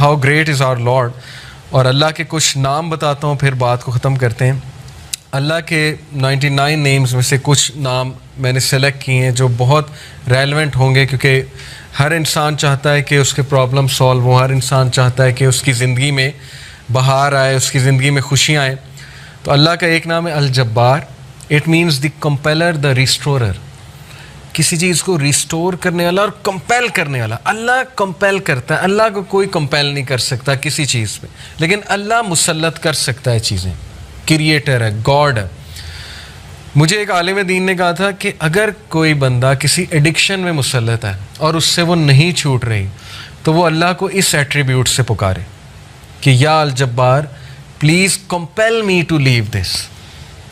How great is our Lord. और Allah के कुछ नाम बताता हूँ, फिर बात को ख़त्म करते हैं। अल्लाह के 99 नेम्स में से कुछ नाम मैंने सेलेक्ट किए हैं जो बहुत रेलेवेंट होंगे, क्योंकि हर इंसान चाहता है कि उसके प्रॉब्लम सॉल्व हो, हर इंसान चाहता है कि उसकी ज़िंदगी में बहार आए, उसकी ज़िंदगी में खुशियाँ आएँ। तो अल्लाह का एक नाम है Al Jabbar. It means the compeller, the restorer, किसी चीज़ को रिस्टोर करने वाला और कंपेल करने वाला। अल्लाह कंपेल करता है, अल्लाह को कोई कंपेल नहीं कर सकता किसी चीज़ पे, लेकिन अल्लाह मुसल्लत कर सकता है चीज़ें। क्रिएटर है, गॉड है। मुझे एक आलिम दीन ने कहा था कि अगर कोई बंदा किसी एडिक्शन में मुसल्लत है और उससे वो नहीं छूट रही, तो वो अल्लाह को इस एट्रीब्यूट से पुकारे कि या Al Jabbar please compel me to leave this,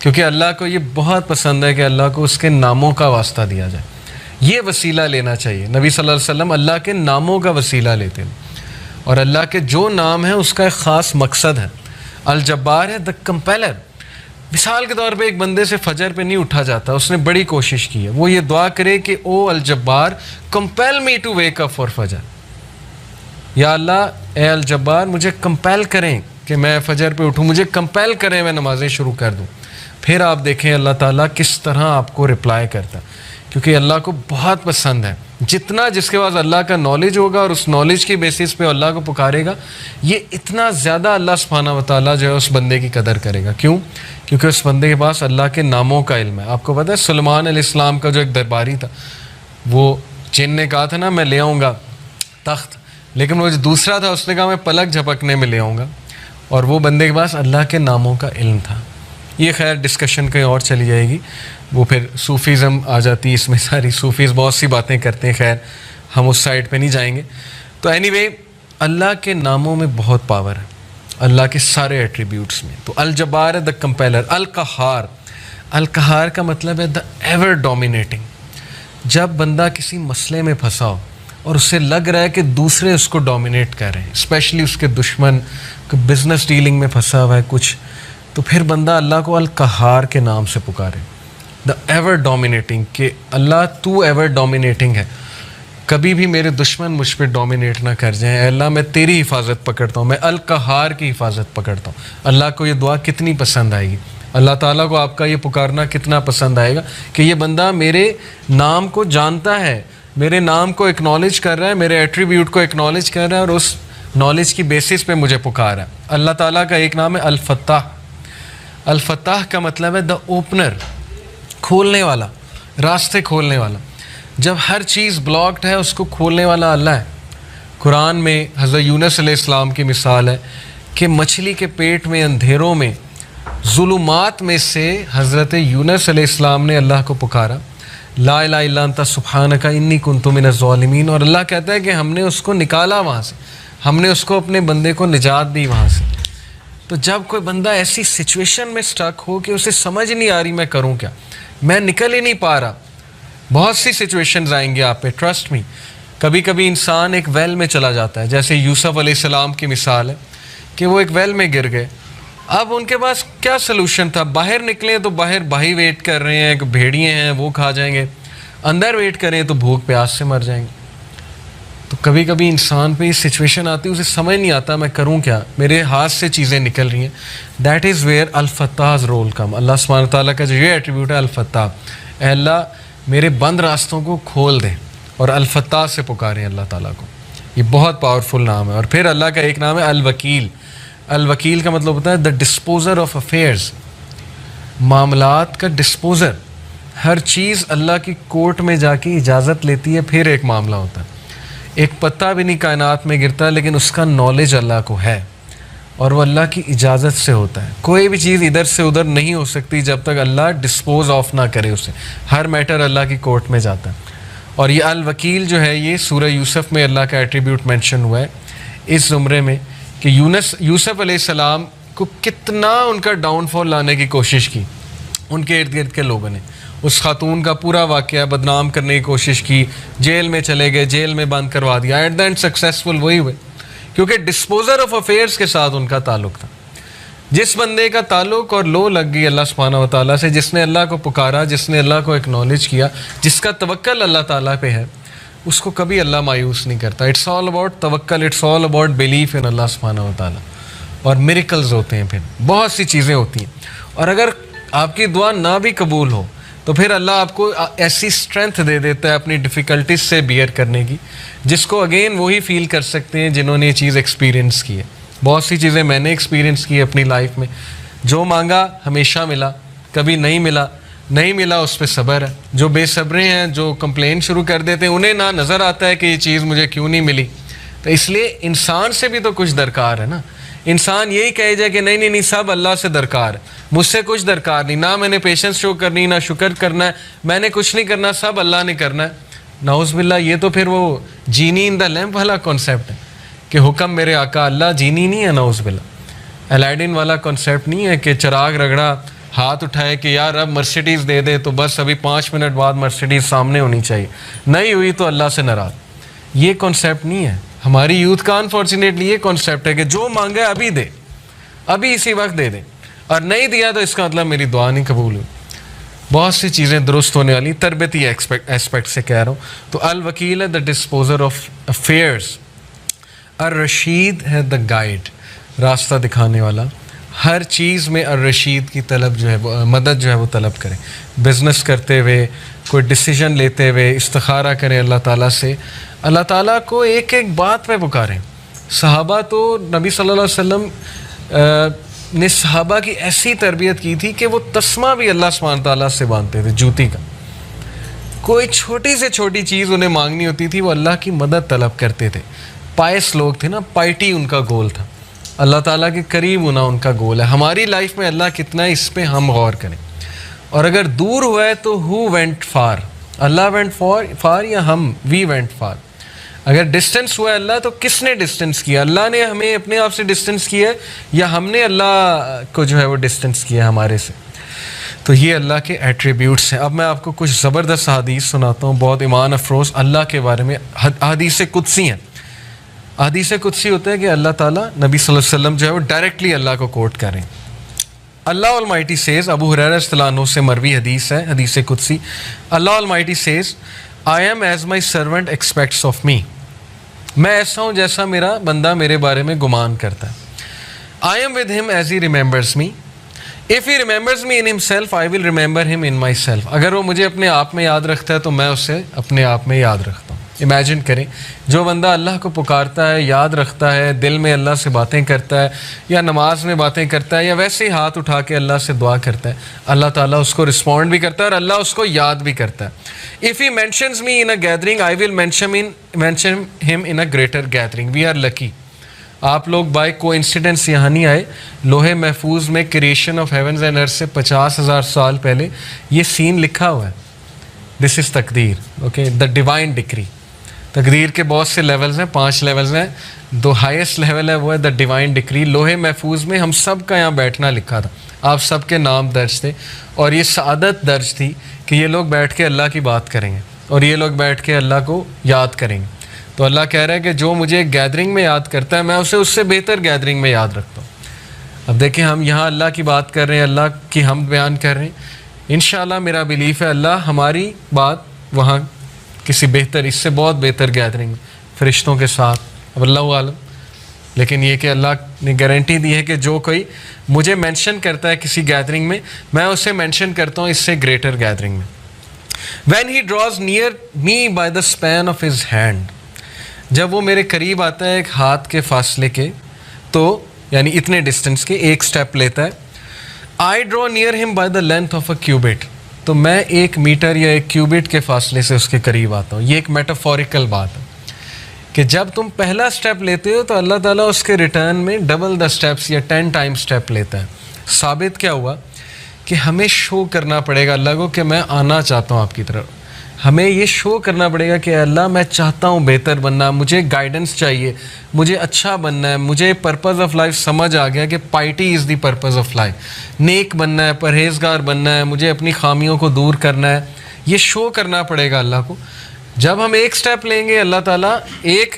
क्योंकि अल्लाह को ये बहुत पसंद है कि अल्लाह को उसके नामों का वास्ता दिया जाए। ये वसीला लेना चाहिए। नबी सल्लल्लाहु अलैहि वसल्लम अल्लाह के नामों का वसीला लेते हैं, और अल्लाह के जो नाम है उसका एक ख़ास मकसद है। अल जब्बार है द कंपेलर। मिसाल के तौर पे एक बंदे से फजर पे नहीं उठा जाता, उसने बड़ी कोशिश की है, वो ये दुआ करे कि ओ Al Jabbar compel me to wake up for Fajr. या अल्लाह ए अल जब्बार मुझे कंपेल करें कि मैं फजर पे उठूँ, मुझे कंपेल करें मैं नमाज़ें शुरू कर दूँ। फिर आप देखें अल्लाह ताला किस तरह आपको रिप्लाई करता, क्योंकि अल्लाह को बहुत पसंद है। जितना जिसके पास अल्लाह का नॉलेज होगा और उस नॉलेज की बेसिस पे अल्लाह को पुकारेगा, ये इतना ज़्यादा अल्लाह सुब्हानहू व तआला जो है उस बंदे की कदर करेगा। क्यों? क्योंकि उस बंदे के पास अल्लाह के नामों का इल्म है। आपको पता है सुलेमान अलैहिस्सलाम का जो एक दरबारी था, वो जिन ने कहा था ना मैं ले आऊँगा तख्त, लेकिन वो जो दूसरा था उसने कहा मैं पलक झपकने में ले आऊँगा, और वो बंदे के पास अल्लाह के नामों का इल्म था। ये खैर डिस्कशन कहीं और चली जाएगी, वो फिर सूफ़ीज़म आ जाती है इसमें सारी। सूफ़ीज़ बहुत सी बातें करते हैं, खैर हम उस साइड पे नहीं जाएंगे। तो एनीवे अल्लाह के नामों में बहुत पावर है, अल्लाह के सारे एट्रीब्यूट्स में। तो अल जब्बार है द कंपेलर। अल कहार, अल कहार का मतलब है द एवर डोमिनेटिंग। जब बंदा किसी मसले में फंसा हो और उससे लग रहा है कि दूसरे उसको डोमिनेट कर रहे हैं, स्पेशली उसके दुश्मन, बिज़नेस डीलिंग में फंसा हुआ है कुछ, तो फिर बंदा अल्लाह को अल कहार के नाम से पुकारे, द एवर डोमिनेटिंग, कि अल्लाह तू एवर डोमिनेटिंग है, कभी भी मेरे दुश्मन मुझ पर डोमिनेट ना कर जाएं। अल्लाह मैं तेरी हिफाजत पकड़ता हूँ, मैं अल कहार की हिफाजत पकड़ता हूँ। अल्लाह को ये दुआ कितनी पसंद आएगी, अल्लाह ताला को आपका ये पुकारना कितना पसंद आएगा कि ये बंदा मेरे नाम को जानता है, मेरे नाम को एक्नॉलेज कर रहा है, मेरे एट्रीब्यूट को एक्नॉलेज कर रहा है, और उस नॉलेज की बेसिस पे मुझे पुकार है। अल्लाह ताला का एक नाम है अल फत्ताह। अल फत्ताह का मतलब है द ओपनर, खोलने वाला, रास्ते खोलने वाला। जब हर चीज़ ब्लॉक्ड है उसको खोलने वाला अल्लाह है। कुरान में हज़रत यूनुस अलैहिस्सलाम की मिसाल है कि मछली के पेट में अंधेरों में ज़ुलुमात में से हज़रत यूनुस अलैहिस्सलाम ने अल्लाह को पुकारा, ला इलाहा इल्ला अंता सुब्हानका इन्नी कुन्तु मिनज़ ज़ालिमीन, और अल्लाह कहता है कि हमने उसको निकाला वहाँ से, हमने उसको अपने बंदे को निजात दी वहाँ से। तो जब कोई बंदा ऐसी सिचुएशन में स्टक हो कि उसे समझ नहीं आ रही मैं करूं क्या, मैं निकल ही नहीं पा रहा, बहुत सी सिचुएशंस आएंगी आप पे, ट्रस्ट मी। कभी कभी इंसान एक वेल में चला जाता है, जैसे यूसुफ अलैहिस्सलाम की मिसाल है कि वो एक वेल में गिर गए। अब उनके पास क्या सलूशन था? बाहर निकले तो बाहर भाई वेट कर रहे हैं, भेड़िए हैं वो खा जाएंगे, अंदर वेट करें तो भूख प्यास से मर जाएंगे। तो कभी कभी इंसान पे ये सिचुएशन आती है, उसे समझ नहीं आता मैं करूं क्या, मेरे हाथ से चीज़ें निकल रही हैं। That is where Al Fattah's role come. Allah सुब्हानहू व तआला का जो ये एट्रीब्यूट है अल फत्ताह, अल्लाह मेरे बंद रास्तों को खोल दें, और अल फत्ताह से पुकारें अल्लाह ताला को। ये बहुत पावरफुल नाम है। और फिर अल्लाह का एक नाम है अल वकील। अल वकील का मतलब होता है द डिस्पोज़र ऑफ अफेयर्स, मामलात का डिस्पोज़र। हर चीज़ अल्लाह की कोर्ट में जाके इजाज़त लेती है, फिर एक मामला होता है। एक पत्ता भी नहीं कायनात में गिरता, लेकिन उसका नॉलेज अल्लाह को है, और वो अल्लाह की इजाज़त से होता है। कोई भी चीज़ इधर से उधर नहीं हो सकती जब तक अल्लाह डिस्पोज ऑफ ना करे उसे। हर मैटर अल्लाह की कोर्ट में जाता है। और ये अल वकील जो है, ये सूरह यूसुफ में अल्लाह का एट्रीब्यूट मेंशन हुआ है इस ज़ुमरे में कि यूसुफ अलैहिस्सलाम को कितना उनका डाउनफॉल लाने की कोशिश की उनके इर्द गिर्द के लोगों ने। उस खातून का पूरा वाक़या बदनाम करने की कोशिश की, जेल में चले गए, जेल में बंद करवा दिया। एट द एंड सक्सेसफुल वही हुए, क्योंकि डिस्पोजर ऑफ अफेयर्स के साथ उनका ताल्लुक था। जिस बंदे का ताल्लुक और लो लग गई अल्लाह सुब्हानहू व तआला से, जिसने अल्लाह को पुकारा, जिसने अल्लाह को एक्नॉलेज किया, जिसका तवक्कल अल्लाह ताला पे है, उसको कभी अल्लाह मायूस नहीं करता। इट्स ऑल अबाउट तवक्कल, it's all about belief in Allah सुब्हानहू व तआला। और मिरेकल्स होते हैं, फिर बहुत सी चीज़ें होती हैं। और अगर आपकी दुआ ना भी कबूल हो तो फिर अल्लाह आपको ऐसी स्ट्रेंथ दे देता है अपनी डिफ़िकल्टीज से बियर करने की, जिसको अगेन वही फील कर सकते हैं जिन्होंने ये चीज़ एक्सपीरियंस की है। बहुत सी चीज़ें मैंने एक्सपीरियंस की है अपनी लाइफ में। जो मांगा हमेशा मिला, कभी नहीं मिला, नहीं मिला उस पर सब्र है। जो बेसब्रे हैं, जो कंप्लेन शुरू कर देते हैं, उन्हें ना नज़र आता है कि ये चीज़ मुझे क्यों नहीं मिली। तो इसलिए इंसान से भी तो कुछ दरकार है ना। इंसान यही कहे जाए कि नहीं नहीं नहीं, सब अल्लाह से दरकार है, मुझसे कुछ दरकार नहीं, ना मैंने पेशेंस शो करनी, ना शुक्र करना है, मैंने कुछ नहीं करना, सब अल्लाह ने करना है। नाउज़ बिल्लाह, ये तो फिर वो जीनी इन द लैम्प वाला कॉन्सेप्ट है कि हुक्म मेरे आका अल्लाह, जीनी नहीं है। नाउज़ बिल्लाह, अलादीन वाला कॉन्सेप्ट नहीं है कि चिराग रगड़ा, हाथ उठाए कि यार अब मर्सिडीज़ दे दे, तो बस अभी 5 मिनट बाद मर्सिडीज़ सामने होनी चाहिए, नहीं हुई तो अल्लाह से नाराज़। ये कॉन्सेप्ट नहीं है। हमारी यूथ का अनफॉर्चुनेटली ये कॉन्सेप्ट है कि जो मांगे अभी दे, अभी इसी वक्त दे दे, और नहीं दिया तो इसका मतलब मेरी दुआ नहीं कबूल हुई। बहुत सी चीज़ें दुरुस्त होने वाली, तरबियती एस्पेक्ट से कह रहा हूँ। तो अल वकील है द डिस्पोजर ऑफ अफेयर्स, अर रशीद है द गाइड, रास्ता दिखाने वाला। हर चीज़ में अर रशीद की तलब जो है वो, मदद जो है वो तलब करें। बिज़नेस करते हुए, कोई डिसीजन लेते हुए इस्तिखारा करें अल्लाह ताला से, अल्लाह ताला को एक एक बात पे पुकारें। सहाबा तो नबी सल्लल्लाहु अलैहि वसल्लम ने सहाबा की ऐसी तरबियत की थी कि वो तस्मा भी अल्लाह सुब्हानहू ताला से बांधते थे, जूती का। कोई छोटी से छोटी चीज़ उन्हें मांगनी होती थी, वो अल्लाह की मदद तलब करते थे। पायस लोग थे ना, पाइटी उनका गोल था, अल्लाह ताला के करीब होना उनका गोल है। हमारी लाइफ में अल्लाह कितना है, इस पर हम गौर करें। और अगर दूर हुआ है तो who went far, Allah went फार या हम, वी वेंट फार। अगर डिस्टेंस हुआ है अल्लाह, तो किसने डिस्टेंस किया? अल्लाह ने हमें अपने आप से डिस्टेंस किया है या हमने अल्लाह को जो है वो डिस्टेंस किया हमारे से? तो ये अल्लाह के एट्रीब्यूट्स हैं। अब मैं आपको कुछ ज़बरदस्त हदीस सुनाता हूँ, बहुत ईमान अफरोज़ अल्लाह के बारे में। हदीस कुदसी हैं। हदीस कुदसी होता है कि अल्लाह ताला नबी सल्लल्लाहु अलैहि वसल्लम जो है वो डायरेक्टली अल्लाह को कोट करें। अल्लाह अलमाइटी सेज़, अबू हुरैरा रज़ियल्लाहु अन्हु से मरवी हदीस है, हदीस कुदसी। Allah almighty says, I am as my servant expects of me. मैं ऐसा हूँ जैसा मेरा बंदा मेरे बारे में गुमान करता है। I am with him as he remembers me, if he remembers me in himself I will remember him in myself. अगर वो मुझे अपने आप में याद रखता है तो मैं उसे अपने आप में याद रखता हूँ। इमेजिन करें, जो बंदा अल्लाह को पुकारता है, याद रखता है, दिल में अल्लाह से बातें करता है, या नमाज में बातें करता है, या वैसे ही हाथ उठा के अल्लाह से दुआ करता है, अल्लाह ताला उसको रिस्पॉन्ड भी करता है और अल्लाह उसको याद भी करता है। If he mentions me in a gathering I will mention him in a greater gathering. We are lucky. आप लोग बाय कोइंसिडेंस यहाँ नहीं आए। लोहे महफूज में creation of havens and earth से 50,000 साल पहले ये सीन लिखा हुआ है। दिस इज़ तकदीर, ओके, द डिवाइन डिक्री। तकदीर के बहुत से लेवल्स हैं, 5 लेवल्स हैं। दो हाईएस्ट लेवल है वो है द डिवाइन डिक्री। लोहे महफूज में हम सब का यहाँ बैठना लिखा था, आप सब के नाम दर्ज थे, और ये सादत दर्ज थी कि ये लोग बैठ के अल्लाह की बात करेंगे और ये लोग बैठ के अल्लाह को याद करेंगे। तो अल्लाह कह रहा है कि जो मुझे गैदरिंग में याद करता है, मैं उसे उससे बेहतर गैदरिंग में याद रखता हूँ। अब देखिए, हम यहाँ अल्लाह की बात कर रहे हैं, अल्लाह की हम बयान कर रहे हैं। इंशाअल्लाह मेरा बिलीफ है अल्लाह हमारी बात वहाँ किसी बेहतर, इससे बहुत बेहतर गैदरिंग फरिश्तों के साथ, अब अल्लाह आलम। लेकिन ये कि अल्लाह ने गारंटी दी है कि जो कोई मुझे मेंशन करता है किसी गैदरिंग में, मैं उसे मेंशन करता हूँ इससे ग्रेटर गैदरिंग में। When he draws near me by the span of his hand, जब वो मेरे करीब आता है एक हाथ के फासले के, तो यानी इतने डिस्टेंस के, एक स्टेप लेता है। I draw near him by the length of a cubit, तो मैं 1 मीटर या 1 क्यूबिट के फासले से उसके करीब आता हूँ। ये एक मेटाफोरिकल बात है कि जब तुम पहला स्टेप लेते हो तो अल्लाह ताला उसके रिटर्न में डबल द स्टेप्स या 10 टाइम्स स्टेप लेता है। साबित क्या हुआ कि हमें शो करना पड़ेगा अल्लाह को कि मैं आना चाहता हूँ आपकी तरफ। हमें ये शो करना पड़ेगा कि अल्लाह मैं चाहता हूँ बेहतर बनना, मुझे गाइडेंस चाहिए, मुझे अच्छा बनना है, मुझे पर्पज़ ऑफ लाइफ समझ आ गया कि piety is the purpose of life, नेक बनना है, परहेजगार बनना है, मुझे अपनी खामियों को दूर करना है। ये शो करना पड़ेगा अल्लाह को। जब हम 1 स्टेप लेंगे, अल्लाह ताला 1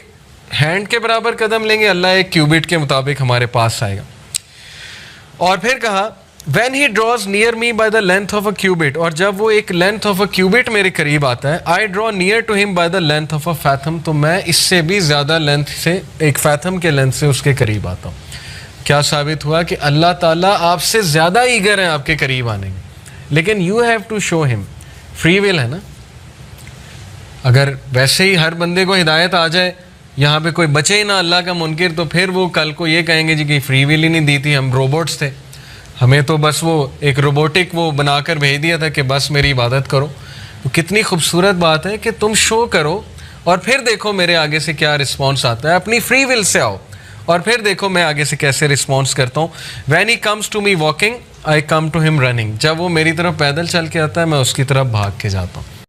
हैंड के बराबर कदम लेंगे, अल्लाह 1 क्यूबिट के मुताबिक हमारे पास आएगा। और फिर कहा When he draws near me by the length of a cubit, और जब वो एक length of a cubit मेरे करीब आता है, I draw near to him by the length of a fathom, तो मैं इससे भी ज़्यादा लेंथ से, एक फैथम के लेंथ से उसके करीब आता हूँ। क्या साबित हुआ कि अल्लाह ताला आपसे ज़्यादा ईगर हैं आपके करीब आने में, लेकिन you have to show him, free will है ना। अगर वैसे ही हर बंदे को हिदायत आ जाए, यहाँ पे कोई बचे ही ना अल्लाह का मुनकिर, तो फिर वो कल को ये कहेंगे जी कि फ्री विल ही नहीं दी थी, हम रोबोट्स थे, हमें तो बस वो एक रोबोटिक वो बनाकर भेज दिया था कि बस मेरी इबादत करो। तो कितनी खूबसूरत बात है कि तुम शो करो और फिर देखो मेरे आगे से क्या रिस्पॉन्स आता है। अपनी फ्री विल से आओ और फिर देखो मैं आगे से कैसे रिस्पॉन्स करता हूँ। When he comes to me walking I come to him running, जब वो मेरी तरफ पैदल चल के आता है मैं उसकी तरफ भाग के जाता हूँ।